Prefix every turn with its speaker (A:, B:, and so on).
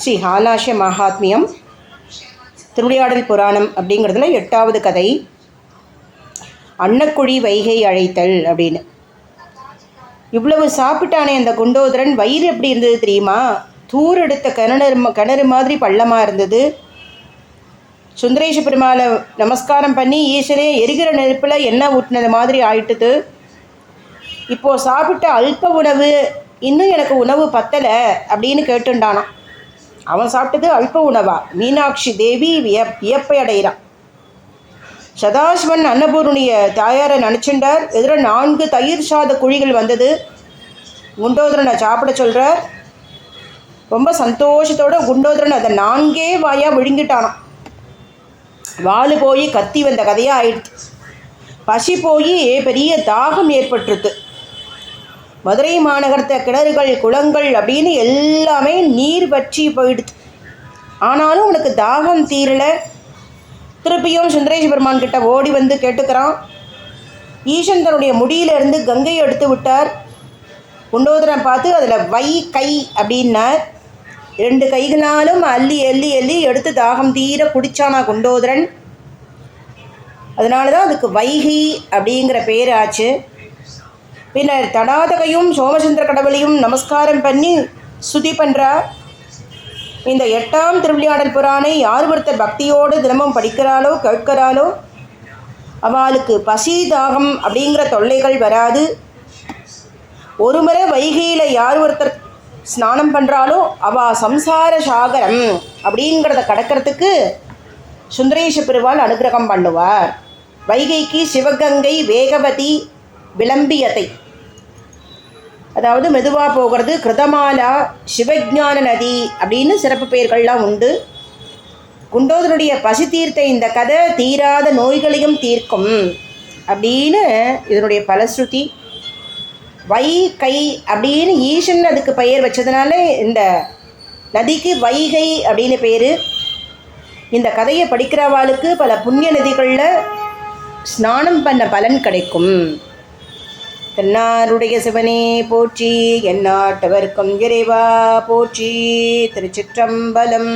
A: ஸ்ரீ ஆலாஷ்ய மகாத்மியம் திருவிளையாடல் புராணம் அப்படிங்கிறதுல 8வது கதை அன்னக்குழி வைகை அழைத்தல் அப்படின்னு. இவ்வளவு சாப்பிட்டானே அந்த குண்டோதரன், வயிறு எப்படி இருந்தது தெரியுமா? தூரெடுத்த கிணறு மாதிரி பள்ளமாக இருந்தது. சுந்தரேஷ பெருமாளை நமஸ்காரம் பண்ணி ஈசனே எரிகிற நெருப்பில் எண்ணெய் ஊட்டினது மாதிரி ஆயிட்டுது. இப்போது சாப்பிட்ட அல்ப உணவு, இன்னும் எனக்கு உணவு பத்தலை அப்படின்னு கேட்டுண்டானான். அவன் சாப்பிட்டது அல்ப உணவா? மீனாட்சி தேவி வியப்பை அடைகிறான். சதாசிவன் அன்னபூர்ணிய தாயாரை நினச்சிண்டார். எதிர 4 தயிர் சாத குழிகள் வந்தது. குண்டோதரனை சாப்பிட சொல்கிறார். ரொம்ப சந்தோஷத்தோடு குண்டோதரன் அதை 4 வாயாக விழுங்கிட்டானான். வாலு போய் கத்தி வந்த கதையாக ஆயிடுச்சு. பசி போய் பெரிய தாகம் ஏற்பட்டுருக்கு. மதுரை மாநகரத்தை கிணறுகள் குளங்கள் அப்படின்னு எல்லாமே நீர் வற்றி போயிடுது. ஆனாலும் அவனுக்கு தாகம் தீரலை. திருப்பியும் சுந்தரேஷ பெருமான் கிட்ட ஓடி வந்து கேட்டுக்கிறான். ஈசன் தன்னுடைய முடியிலிருந்து கங்கையை எடுத்து விட்டார். குண்டோதரன் பார்த்து அதில் வை கை அப்படின்னார். 2 கைகளாலும் அள்ளி அள்ளி அள்ளி எடுத்து தாகம் தீர குடித்தானா குண்டோதரன். அதனால தான் அதுக்கு வைகை அப்படிங்கிற பேர் ஆச்சு. பின்னர் தடாதகையும் சோமசந்திர கடவுளையும் நமஸ்காரம் பண்ணி சுதி பண்ணுறார். இந்த 8ஆம் திருவிளையாடல் புராணை யார் ஒருத்தர் பக்தியோடு தினமும் படிக்கிறாளோ கேட்கிறாளோ அவளுக்கு பசி தாகம் அப்படிங்கிற தொல்லைகள் வராது. ஒரு முறை வைகையில் யார் ஒருத்தர் ஸ்நானம் பண்ணுறாலோ அவள் சம்சார சாகரம் அப்படிங்கிறத கடக்கிறதுக்கு சுந்தரேஷ பெருமாள் அனுகிரகம் பண்ணுவார். வைகைக்கு சிவகங்கை வேகவதி விளம்பியதை, அதாவது மெதுவாக போகிறது, கிருதமாலா, சிவஜான நதி அப்படின்னு சிறப்பு பெயர்கள்லாம் உண்டு. குண்டோதரனுடைய பசி தீர்த்த இந்த கதை தீராத நோய்களையும் தீர்க்கும் அப்படின்னு இதனுடைய பலஸ்ருதி. வை கை அப்படின்னு ஈசன் அதுக்கு பெயர் வச்சதுனால இந்த நதிக்கு வைகை அப்படின்னு பேர். இந்த கதையை படிக்கிறவாளுக்கு பல புண்ணிய நதிகளில் ஸ்நானம் பண்ண பலன் கிடைக்கும். தென்னாருடைய சிவனே போற்றி, எந்நாட்டவர்க்கும் இறைவா போற்றி. திருச்சிற்றம்பலம்.